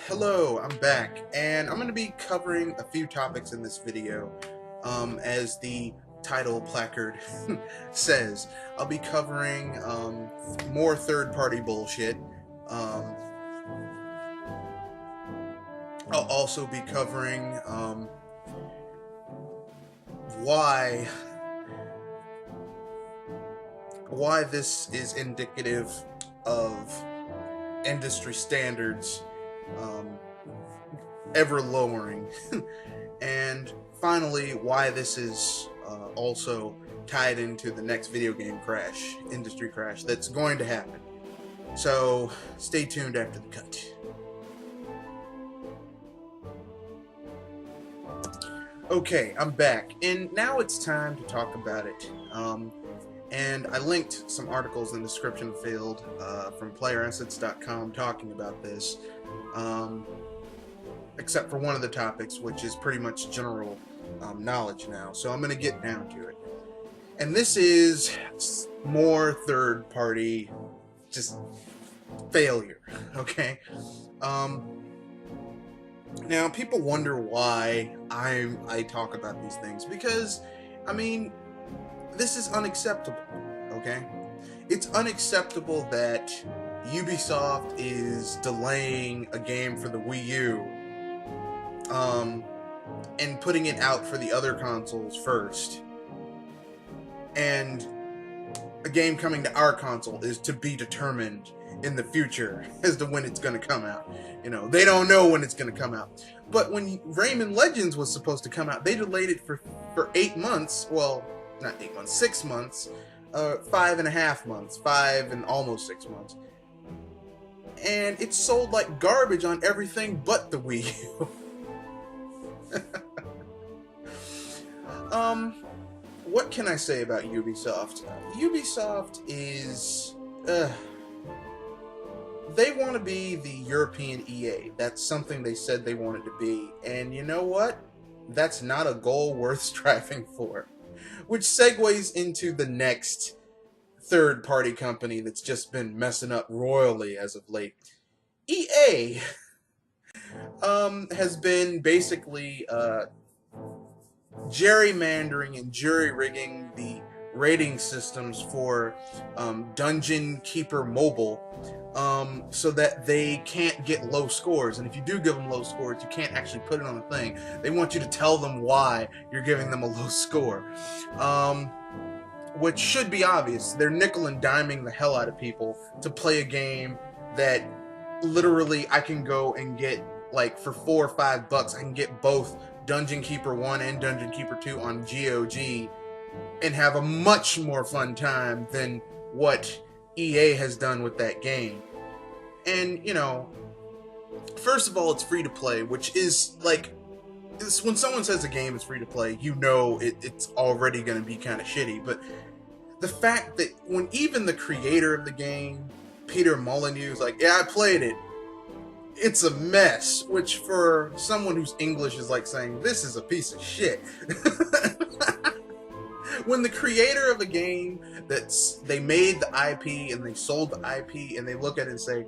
Hello, I'm back, and I'm going to be covering a few topics in this video. As the title placard says, I'll be covering more third-party bullshit. Um, I'll also be covering why this is indicative of industry standards ever lowering, and finally why this is also tied into the next video game crash, industry crash that's going to happen. So stay tuned after the cut. Okay, I'm back, and now it's time to talk about it. And I linked some articles in the description field from playerassets.com talking about this, except for one of the topics, which is pretty much general knowledge now. So I'm going to get down to it. And this is more third-party, just failure, okay? Now, people wonder why I talk about these things, because, I mean, this is unacceptable, okay? It's unacceptable that Ubisoft is delaying a game for the Wii U and putting it out for the other consoles first. And a game coming to our console is to be determined in the future as to when it's going to come out. You know, they don't know when it's going to come out. But when Rayman Legends was supposed to come out, they delayed it for 8 months. Well, not 8 months, 6 months, 5.5 months, 5 and almost 6 months. And it sold like garbage on everything but the Wii U. What can I say about Ubisoft? Ubisoft is, they want to be the European EA. That's something they said they wanted to be. And you know what? That's not a goal worth striving for. Which segues into the next third-party company that's just been messing up royally as of late. EA has been basically gerrymandering and jury-rigging the rating systems for Dungeon Keeper Mobile so that they can't get low scores. And if you do give them low scores, you can't actually put it on the thing. They want you to tell them why you're giving them a low score. Which should be obvious. They're nickel and diming the hell out of people to play a game that literally I can go and get, like, for $4 or $5, I can get both Dungeon Keeper 1 and Dungeon Keeper 2 on GOG and have a much more fun time than what EA has done with that game. And, you know, first of all, it's free to play, which is, like, when someone says a game is free to play, you know it's already going to be kind of shitty. But the fact that when even the creator of the game, Peter Molyneux, is like, yeah, I played it, it's a mess, which for someone whose English is like saying, this is a piece of shit. When the creator of a game they made the IP and they sold the IP and they look at it and say,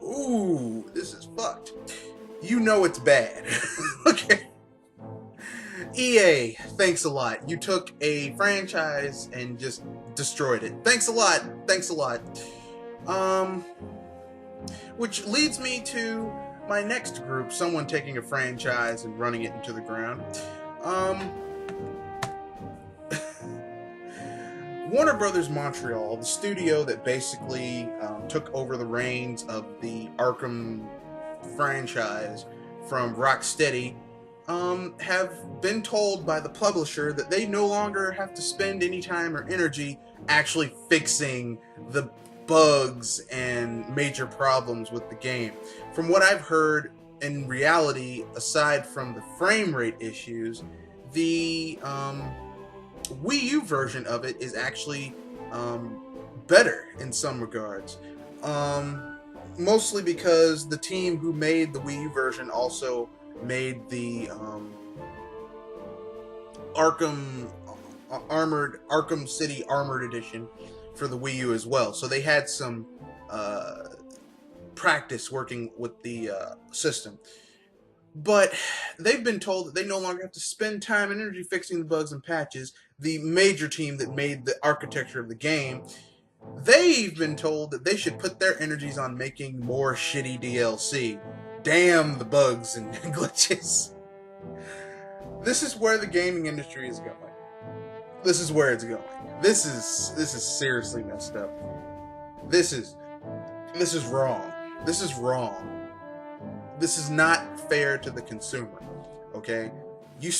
ooh, this is fucked, you know it's bad. Okay. EA, thanks a lot. You took a franchise and just destroyed it. Thanks a lot. Thanks a lot. Which leads me to my next group, someone taking a franchise and running it into the ground. Warner Brothers Montreal, the studio that basically took over the reins of the Arkham franchise from Rocksteady, have been told by the publisher that they no longer have to spend any time or energy actually fixing the bugs and major problems with the game. From what I've heard, in reality, aside from the frame rate issues, the Wii U version of it is actually better in some regards. Mostly because the team who made the Wii U version also made the Arkham City Armored Edition for the Wii U as well. So they had some practice working with the system. But they've been told that they no longer have to spend time and energy fixing the bugs and patches. The major team that made the architecture of the game, they've been told that they should put their energies on making more shitty DLC. Damn the bugs and glitches. This is where the gaming industry is going. This is where it's going. This is seriously messed up. This is wrong. This is wrong. This is not fair to the consumer. Okay? You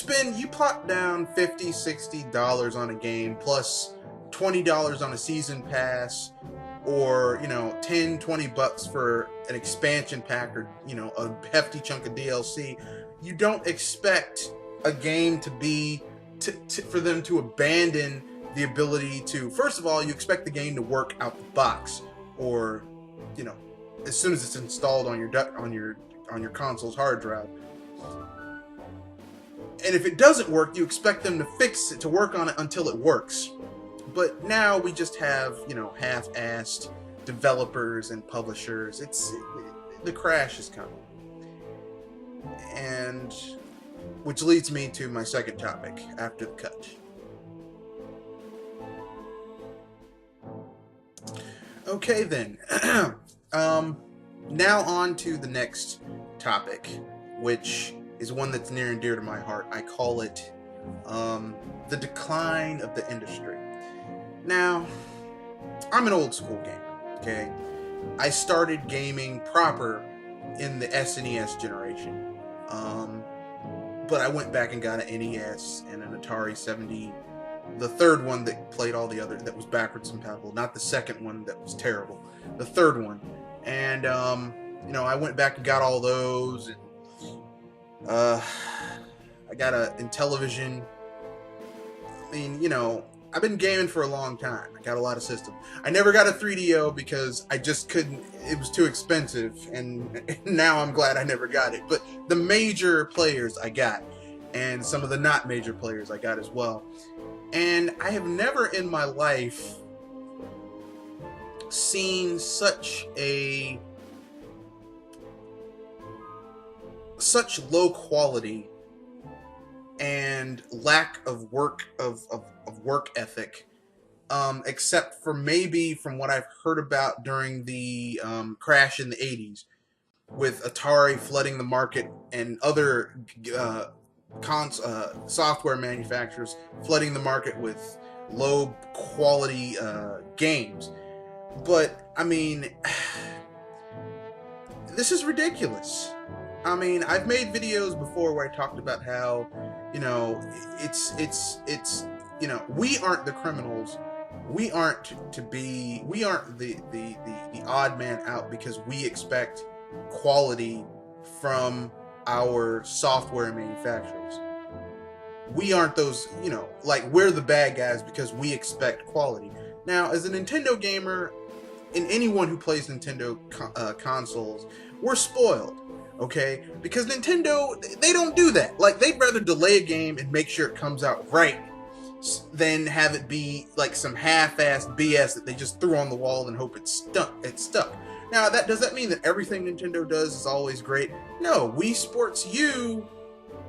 plop down $50, $60 on a game plus $20 on a season pass, or, you know, 10, 20 bucks for an expansion pack, or, you know, a hefty chunk of DLC. You don't expect a game to be for them to abandon the ability to, first of all, you expect the game to work out the box, or, you know, as soon as it's installed on your console's hard drive. And if it doesn't work, you expect them to fix it, to work on it until it works. But now we just have, you know, half-assed developers and publishers. The crash is coming. And which leads me to my second topic after the cut. Okay then. Now on to the next topic, which is one that's near and dear to my heart. I call it the decline of the industry. Now, I'm an old school gamer, okay? I started gaming proper in the SNES generation. But I went back and got an NES and an Atari 70, the third one that played all the other, that was backwards compatible, not the second one that was terrible, the third one. And, you know, I went back and got all those, and I got a Intellivision. I mean, you know, I've been gaming for a long time. I got a lot of systems. I never got a 3DO because I just couldn't, it was too expensive, and now I'm glad I never got it. But the major players I got, and some of the not major players I got as well. And I have never in my life seen such low quality and lack of work ethic, except for maybe from what I've heard about during the crash in the 80s, with Atari flooding the market and other software manufacturers flooding the market with low quality games. But I mean, this is ridiculous. I mean, I've made videos before where I talked about how, you know, it's you know, we aren't the criminals. We aren't the odd man out because we expect quality from our software manufacturers. We aren't those, you know, like, we're the bad guys because we expect quality. Now, as a Nintendo gamer, and anyone who plays Nintendo consoles, we're spoiled. Okay, because Nintendo, they don't do that. Like, they'd rather delay a game and make sure it comes out right than have it be like some half-assed BS that they just threw on the wall and hope it's stuck. Now, does that mean that everything Nintendo does is always great? No, Wii Sports U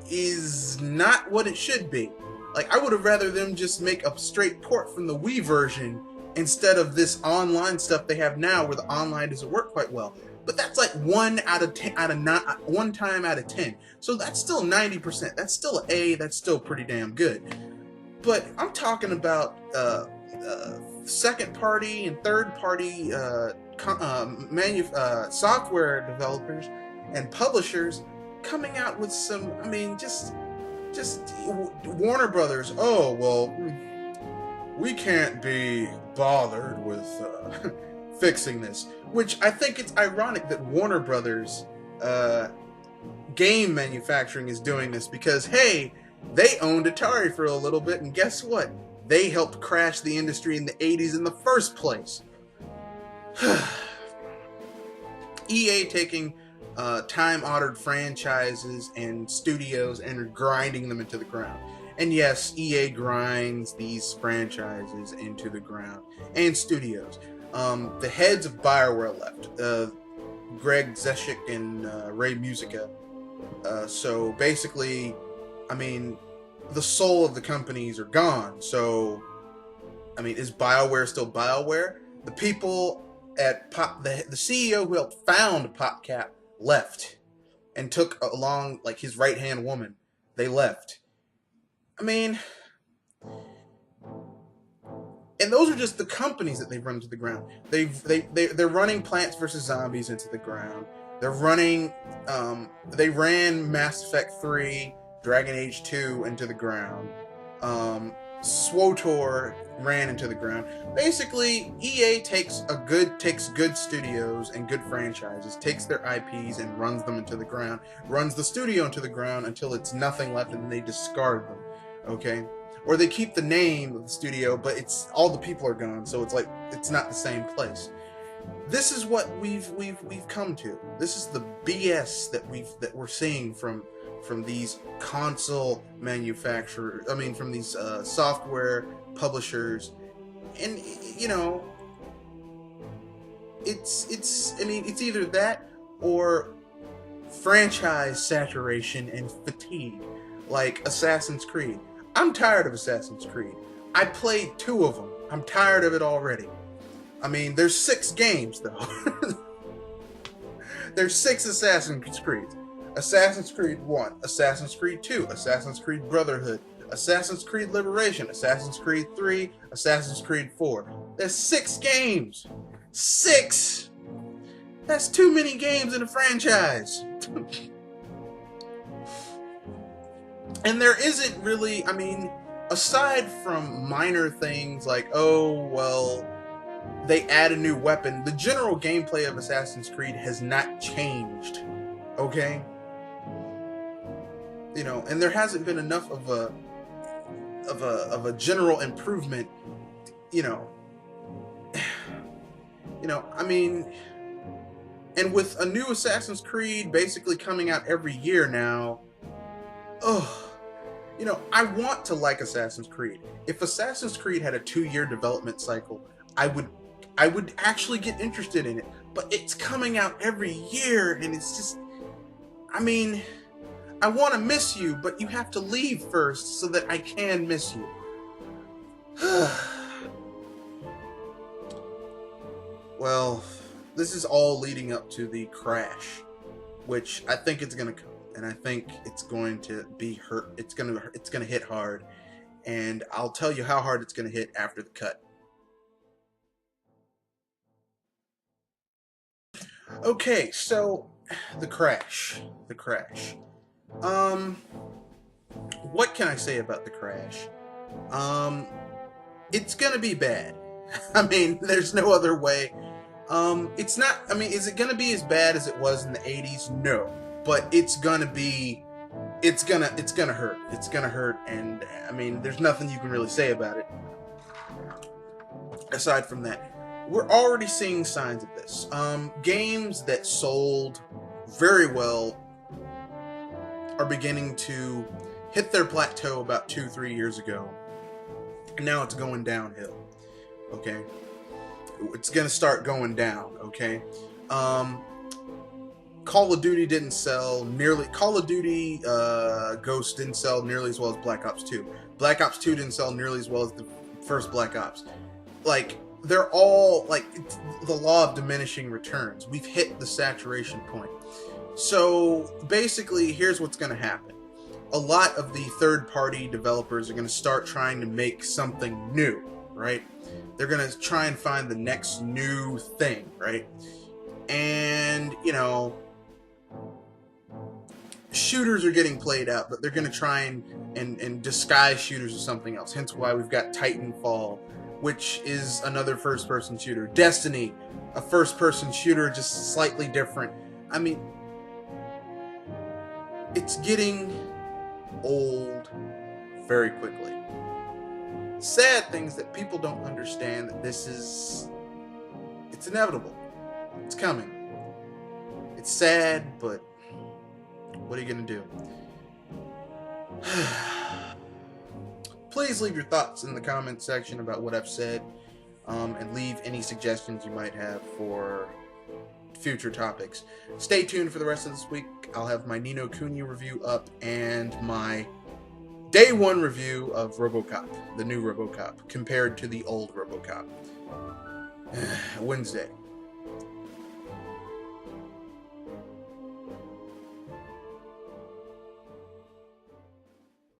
is not what it should be. Like, I would have rather them just make a straight port from the Wii version instead of this online stuff they have now, where the online doesn't work quite well. But that's like 1 out of 10 one time out of 10. So that's still 90%. That's still an A. That's still pretty damn good. But I'm talking about second party and third party software developers and publishers coming out with some, I mean, just Warner Brothers. Oh, well, we can't be bothered with fixing this. Which I think it's ironic that Warner Brothers game manufacturing is doing this, because, hey, they owned Atari for a little bit, and guess what? They helped crash the industry in the 80s in the first place. EA taking time-honored franchises and studios and grinding them into the ground. And yes, EA grinds these franchises into the ground, and studios. The heads of BioWare left. Greg Zeshik and Ray Musica. So basically, I mean, the soul of the companies are gone. So, I mean, is BioWare still BioWare? The people at the CEO who helped found PopCap left and took along like his right hand woman. They left. I mean, and those are just the companies that they've run to the ground. They're running Plants vs Zombies into the ground. They're running. They ran Mass Effect 3, Dragon Age 2 into the ground. SWTOR ran into the ground. Basically, EA takes good studios and good franchises, takes their IPs and runs them into the ground, runs the studio into the ground until it's nothing left, and then they discard them. Okay, or they keep the name of the studio, but it's all the people are gone, so it's like it's not the same place. This is what we've come to. This is the BS that we're seeing from these console manufacturers. I mean, from these software publishers, and you know, it's. I mean, it's either that or franchise saturation and fatigue, like Assassin's Creed. I'm tired of Assassin's Creed. I played 2 of them. I'm tired of it already. I mean, there's 6 games though. There's 6 Assassin's Creed. Assassin's Creed 1, Assassin's Creed 2, Assassin's Creed Brotherhood, Assassin's Creed Liberation, Assassin's Creed 3, Assassin's Creed 4. There's 6 games. 6! That's too many games in a franchise. And there isn't really, I mean, aside from minor things like, oh, well, they add a new weapon, the general gameplay of Assassin's Creed has not changed. Okay? You know, and there hasn't been enough of a general improvement, you know. You know, I mean, and with a new Assassin's Creed basically coming out every year now, you know, I want to like Assassin's Creed. If Assassin's Creed had a 2-year development cycle, I would actually get interested in it. But it's coming out every year, and it's just, I mean, I want to miss you, but you have to leave first so that I can miss you. Well, this is all leading up to the crash, which I think it's going to come. And I think it's going to be hurt. It's gonna hit hard, and I'll tell you how hard it's gonna hit after the cut. Okay, so the crash. What can I say about the crash? It's gonna be bad. I mean, there's no other way. It's not. I mean, is it gonna be as bad as it was in the '80s? No. But it's gonna hurt. It's gonna hurt, and I mean, there's nothing you can really say about it. Aside from that, we're already seeing signs of this. Games that sold very well are beginning to hit their plateau about 2-3 years ago, and now it's going downhill. Okay, it's gonna start going down. Okay. Call of Duty didn't sell nearly. Call of Duty Ghost didn't sell nearly as well as Black Ops 2. Black Ops 2 didn't sell nearly as well as the first Black Ops. Like, they're all like the law of diminishing returns. We've hit the saturation point. So basically, here's what's going to happen. A lot of the third-party developers are going to start trying to make something new, right? They're going to try and find the next new thing, right? And, you know, shooters are getting played out, but they're going to try and disguise shooters as something else. Hence why we've got Titanfall, which is another first-person shooter. Destiny, a first-person shooter, just slightly different. I mean, it's getting old very quickly. Sad things that people don't understand that it's inevitable. It's coming. It's sad, but what are you going to do? Please leave your thoughts in the comment section about what I've said, and leave any suggestions you might have for future topics. Stay tuned for the rest of this week. I'll have my Nino Kuni review up and my day one review of RoboCop, the new RoboCop, compared to the old RoboCop. Wednesday.